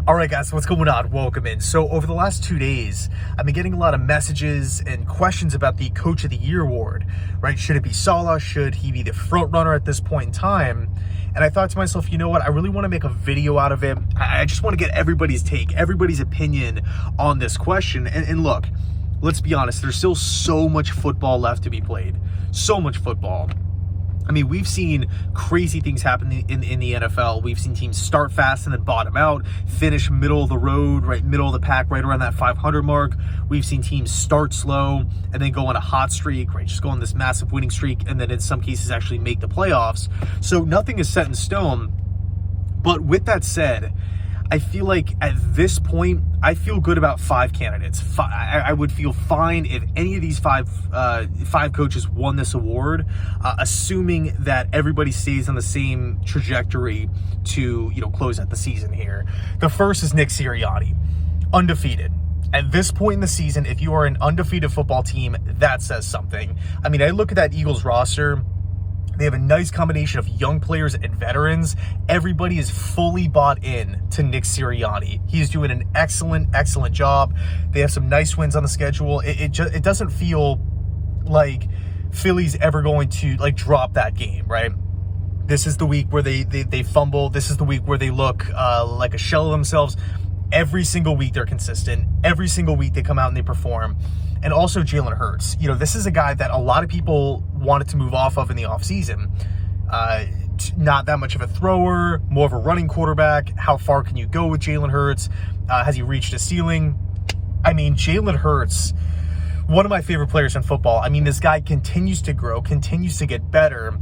All right, guys, what's going on? Welcome in. So over the last 2 days, I've been getting a lot of messages and questions about the Coach of the Year award, right? Should it be Saleh? Should he be the front runner at this point in time? And I thought to myself, you know what? I really want to make a video out of it. I just want to get everybody's take, everybody's opinion on this question. And look, let's be honest, there's still so much football left to be played. So much football. I mean, we've seen crazy things happen in the NFL. We've seen teams start fast and then bottom out, finish middle of the road, right, middle of the pack, right around that 500 mark. We've seen teams start slow and then go on a hot streak, right, just go on this massive winning streak, and then in some cases actually make the playoffs. So nothing is set in stone. But with that said, I feel like at this point, I feel good about 5 candidates. I would feel fine if any of these five coaches won this award, assuming that everybody stays on the same trajectory to, close out the season here. The first is Nick Sirianni, undefeated. At this point in the season, if you are an undefeated football team, that says something. I mean, I look at that Eagles roster. They have a nice combination of young players and veterans. Everybody is fully bought in to Nick Sirianni. He's doing an excellent job. They have some nice wins on the schedule. It doesn't feel like Philly's ever going to drop that game, right? This is the week where they fumble. This is the week where they look like a shell of themselves. Every single week they're consistent. Every single week they come out and they perform. And also Jalen Hurts. This is a guy that a lot of people wanted to move off of in the offseason. Not that much of a thrower, more of a running quarterback. How far can you go with Jalen Hurts? Has he reached a ceiling? I mean, Jalen Hurts, one of my favorite players in football. I mean, this guy continues to grow, continues to get better.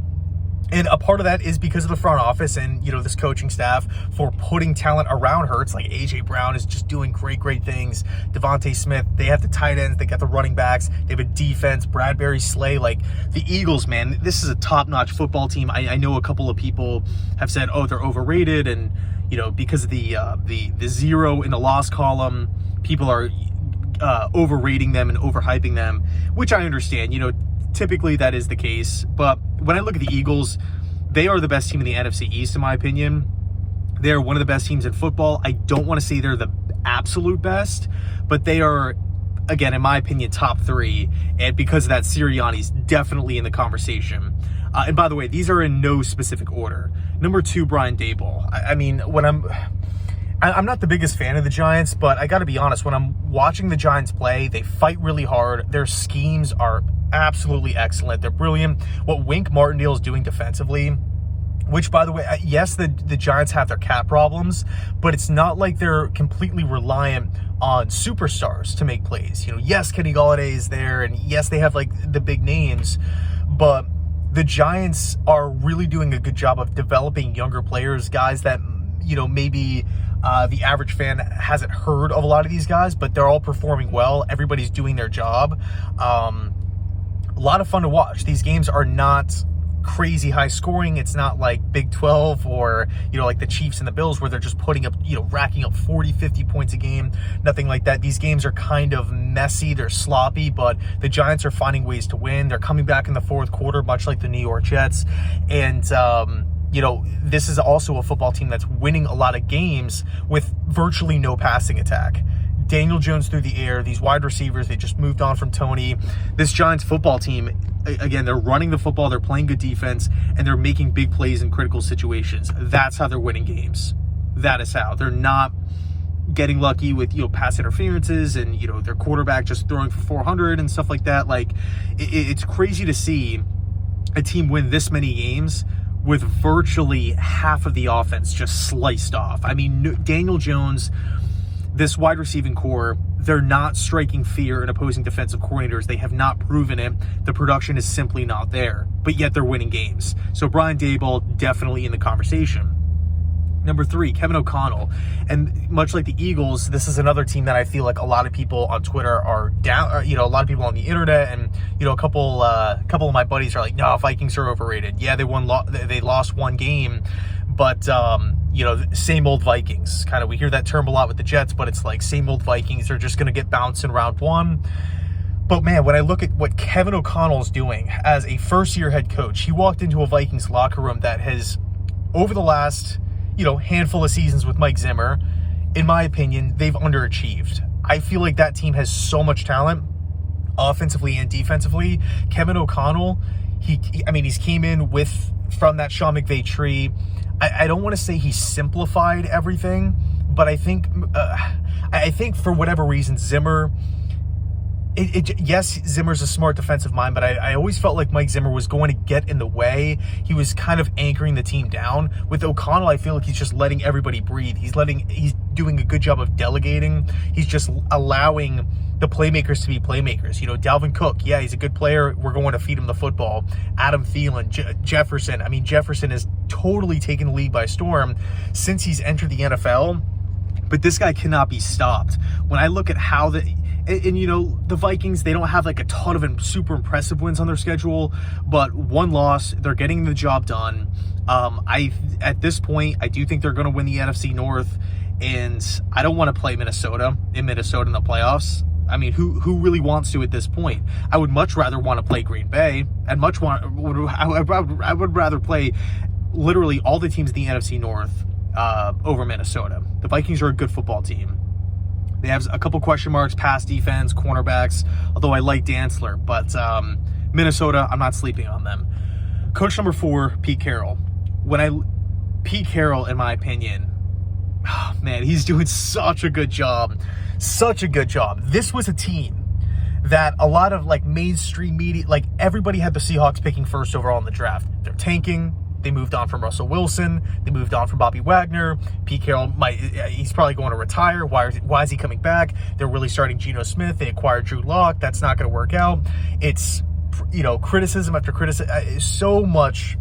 And a part of that is because of the front office and, this coaching staff for putting talent around Hurts. Like A.J. Brown is just doing great things. Devontae Smith, they have the tight ends, they got the running backs, they have a defense, Bradbury, Slay. Like the Eagles, man, this is a top-notch football team. I know a couple of people have said, oh, they're overrated. And, because of the zero in the loss column, people are overrating them and overhyping them, which I understand. Typically that is the case, but when I look at the Eagles, they are the best team in the NFC East, in my opinion. They're one of the best teams in football. I don't want to say they're the absolute best, but they are, again, in my opinion, top 3. And because of that, Sirianni's definitely in the conversation. And by the way, these are in no specific order. Number 2, Brian Daboll. I mean, when I'm not the biggest fan of the Giants, but I got to be honest, when I'm watching the Giants play, they fight really hard. Their schemes are absolutely excellent. They're brilliant. What Wink Martindale is doing defensively, which, by the way, yes, the Giants have their cap problems, but it's not like they're completely reliant on superstars to make plays. Yes, Kenny Golladay is there, and yes, they have the big names, but the Giants are really doing a good job of developing younger players, guys that maybe the average fan hasn't heard of a lot of these guys, but they're all performing well. Everybody's doing their job. A lot of fun to watch. These games are not crazy high scoring. It's not like Big 12 or, like the Chiefs and the Bills where they're just putting up, racking up 40, 50 points a game. Nothing like that. These games are kind of messy. They're sloppy, but the Giants are finding ways to win. They're coming back in the fourth quarter, much like the New York Jets. And, this is also a football team that's winning a lot of games with virtually no passing attack. Daniel Jones through the air, these wide receivers, they just moved on from Tony. This Giants football team, again, they're running the football, they're playing good defense, and they're making big plays in critical situations. That's how they're winning games. That is how. They're not getting lucky with, pass interferences and, their quarterback just throwing for 400 and stuff like that. It's crazy to see a team win this many games with virtually half of the offense just sliced off. I mean, Daniel Jones, this wide receiving core, they're not striking fear in opposing defensive coordinators. They have not proven it. The production is simply not there, but yet they're winning games. So Brian Daboll, definitely in the conversation. Number 3, Kevin O'Connell. And much like the Eagles, this is another team that I feel like a lot of people on Twitter are down, a lot of people on the internet, and, a couple of my buddies are like, no, Vikings are overrated. Yeah, they lost one game, but, same old Vikings. Kind of, we hear that term a lot with the Jets, but it's like same old Vikings. They're just going to get bounced in round 1. But man, when I look at what Kevin O'Connell is doing as a first-year head coach, he walked into a Vikings locker room that has, over the last, handful of seasons with Mike Zimmer, in my opinion, they've underachieved. I feel like that team has so much talent, offensively and defensively. Kevin O'Connell, he's came in from that Sean McVay tree. I don't want to say he simplified everything, but I think for whatever reason, Zimmer. Yes, Zimmer's a smart defensive mind, but I always felt like Mike Zimmer was going to get in the way. He was kind of anchoring the team down. With O'Connell, I feel like he's just letting everybody breathe. He's doing a good job of delegating. He's just allowing the playmakers to be playmakers. Dalvin Cook, yeah, he's a good player. We're going to feed him the football. Adam Thielen, Jefferson. Jefferson has totally taken the league by storm since he's entered the NFL. But this guy cannot be stopped. When I look at how the Vikings, they don't have like a ton of super impressive wins on their schedule, but one loss, they're getting the job done. At this point, I do think they're going to win the NFC North, and I don't want to play Minnesota in the playoffs. Who really wants to at this point? I would much rather want to play Green Bay. I would rather play literally all the teams in the NFC North over Minnesota. The Vikings are a good football team. They have a couple question marks, pass defense, cornerbacks, although I like Dantzler. But Minnesota, I'm not sleeping on them. Coach number 4, Pete Carroll. Pete Carroll, in my opinion, man, he's doing such a good job. Such a good job. This was a team that a lot of mainstream media, everybody had the Seahawks picking first overall in the draft. They're tanking. They moved on from Russell Wilson. They moved on from Bobby Wagner. Pete Carroll, he's probably going to retire. Why is he coming back? They're really starting Geno Smith. They acquired Drew Lock. That's not going to work out. It's, criticism after criticism. So much.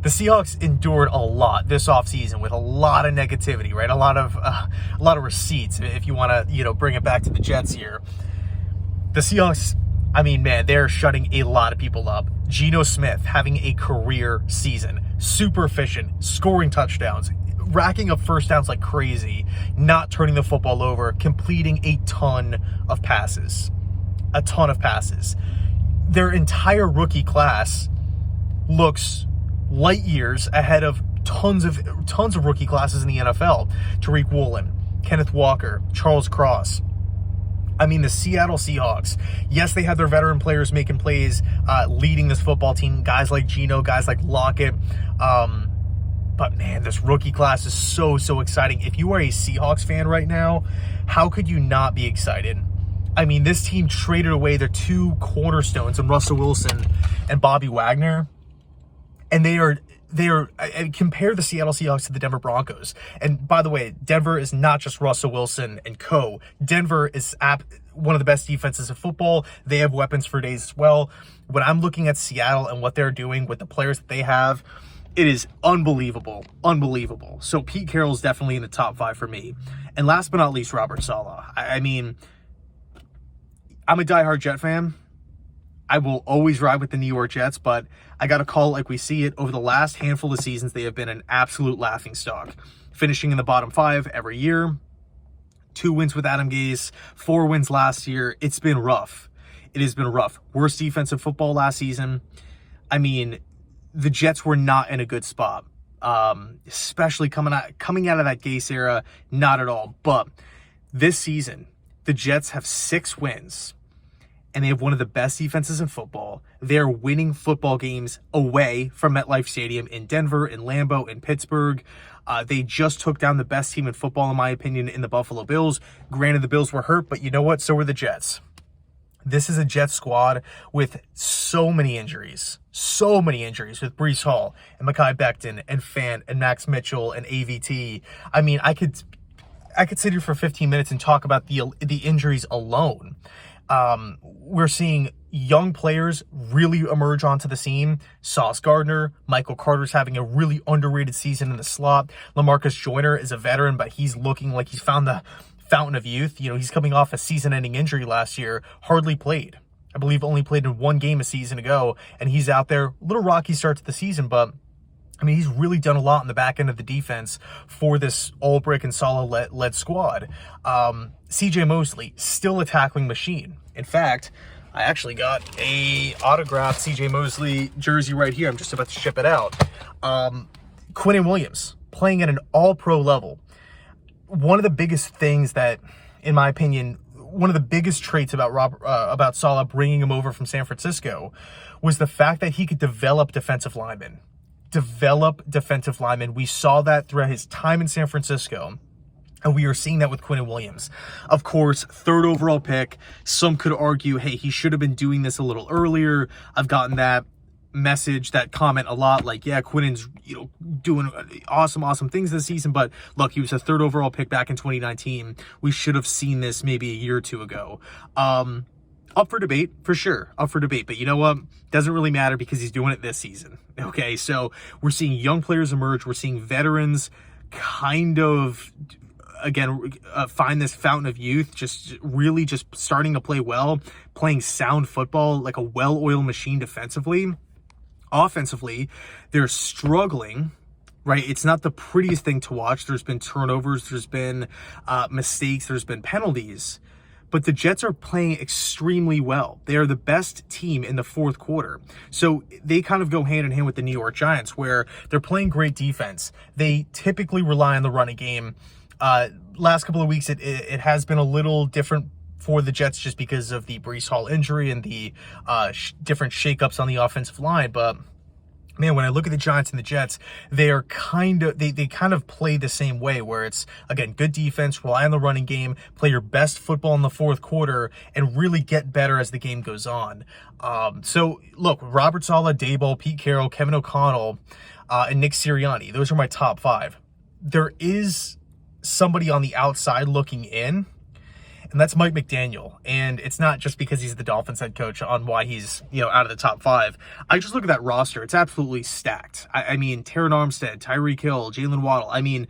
The Seahawks endured a lot this offseason with a lot of negativity, right? A lot of receipts, if you want to, bring it back to the Jets here. The Seahawks, they're shutting a lot of people up. Geno Smith having a career season, super efficient, scoring touchdowns, racking up first downs like crazy, not turning the football over, completing a ton of passes. Their entire rookie class looks light years ahead of tons of rookie classes in the NFL. Tariq Woolen, Kenneth Walker, Charles Cross. The Seattle Seahawks, yes, they have their veteran players making plays, leading this football team, guys like Geno, guys like Lockett. But man, this rookie class is so exciting. If you are a Seahawks fan right now, how could you not be excited? This team traded away their 2 cornerstones in Russell Wilson and Bobby Wagner. And they are compare the Seattle Seahawks to the Denver Broncos. And by the way, Denver is not just Russell Wilson and co. Denver is one of the best defenses of football. They have weapons for days as well. When I'm looking at Seattle and what they're doing with the players that they have, it is unbelievable. So Pete Carroll is definitely in the top 5 for me. And last but not least, Robert Saleh. I'm a diehard Jet fan. I will always ride with the New York Jets, but I got to call it like we see it. Over the last handful of seasons, they have been an absolute laughingstock, finishing in the bottom 5 every year. 2 wins with Adam Gase, 4 wins last year. It's been rough. It has been rough. Worst defensive football last season. The Jets were not in a good spot, especially coming out of that Gase era. Not at all. But this season, the Jets have 6 wins. And they have one of the best defenses in football. They're winning football games away from MetLife Stadium in Denver, in Lambeau, in Pittsburgh. They just took down the best team in football, in my opinion, in the Buffalo Bills. Granted, the Bills were hurt, but you know what? So were the Jets. This is a Jets squad with so many injuries with Breece Hall and Mekhi Becton and Fant and Max Mitchell and AVT. I could sit here for 15 minutes and talk about the injuries alone. We're seeing young players really emerge onto the scene. Sauce Gardner, Michael Carter's having a really underrated season in the slot. LaMarcus Joyner is a veteran, but he's looking like he's found the fountain of youth. He's coming off a season-ending injury last year, hardly played. I believe only played in 1 game a season ago, and he's out there. Little rocky start to the season, but he's really done a lot in the back end of the defense for this all-brick and Saleh-led squad. CJ Mosley, still a tackling machine. In fact, I actually got a autographed CJ Mosley jersey right here. I'm just about to ship it out. Quinnen Williams, playing at an all-pro level. one of the biggest things that, in my opinion, one of the biggest traits about Saleh bringing him over from San Francisco was the fact that he could develop defensive linemen. We saw that throughout his time in San Francisco. And we are seeing that with Quinnen Williams. Of course, 3rd overall pick. Some could argue, hey, he should have been doing this a little earlier. I've gotten that comment a lot, like, yeah, Quinnen's, doing awesome things this season, but look, he was a 3rd overall pick back in 2019. We should have seen this maybe a year or two ago. Up for debate, for sure. Up for debate. But you know what? Doesn't really matter because he's doing it this season. Okay, so we're seeing young players emerge. We're seeing veterans kind of, again, find this fountain of youth, just really just starting to play well, playing sound football, like a well-oiled machine defensively. Offensively, they're struggling, right? It's not the prettiest thing to watch. There's been turnovers, there's been mistakes, there's been penalties. But the Jets are playing extremely well. They are the best team in the 4th quarter. So they kind of go hand in hand with the New York Giants, where they're playing great defense. They typically rely on the running game. Last couple of weeks, it has been a little different for the Jets just because of the Breece Hall injury and the different shakeups on the offensive line. But man, when I look at the Giants and the Jets, they are they kind of play the same way, where it's, again, good defense, rely on the running game, play your best football in the 4th quarter, and really get better as the game goes on. So look, Robert Saleh, Daboll, Pete Carroll, Kevin O'Connell, and Nick Sirianni, those are my top 5. There is somebody on the outside looking in, and that's Mike McDaniel. And it's not just because he's the Dolphins head coach on why he's, out of the top 5. I just look at that roster. It's absolutely stacked. I mean, Terron Armstead, Tyreek Hill, Jalen Waddle. I mean,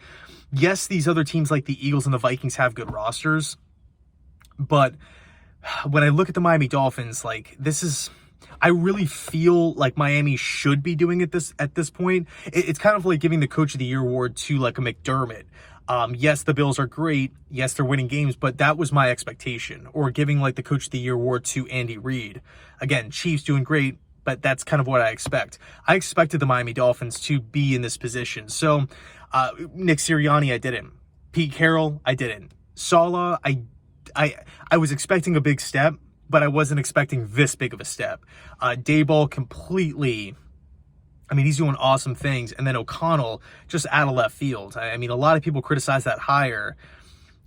yes, these other teams like the Eagles and the Vikings have good rosters. But when I look at the Miami Dolphins, I really feel like Miami should be doing it at this point. It's kind of like giving the Coach of the Year award to like a McDermott. Yes, the Bills are great. Yes, they're winning games, but that was my expectation. Or giving like the Coach of the Year award to Andy Reid. Again, Chiefs doing great, but that's kind of what I expect. I expected the Miami Dolphins to be in this position. So, Nick Sirianni, I didn't. Pete Carroll, I didn't. Saleh, I was expecting a big step, but I wasn't expecting this big of a step. Daboll completely, he's doing awesome things. And then O'Connell, just out of left field. A lot of people criticize that hire.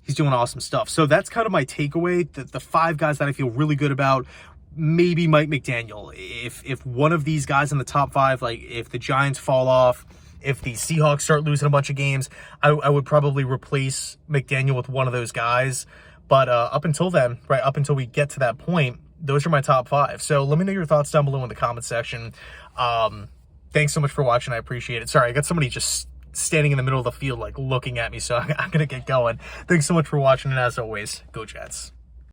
He's doing awesome stuff. So that's kind of my takeaway. The 5 guys that I feel really good about, maybe Mike McDaniel. If one of these guys in the top 5, like if the Giants fall off, if the Seahawks start losing a bunch of games, I would probably replace McDaniel with one of those guys. But up until then, right, up until we get to that point, those are my top 5. So let me know your thoughts down below in the comment section. Thanks so much for watching. I appreciate it. Sorry, I got somebody just standing in the middle of the field, like looking at me, so I'm going to get going. Thanks so much for watching, and as always, go Jets.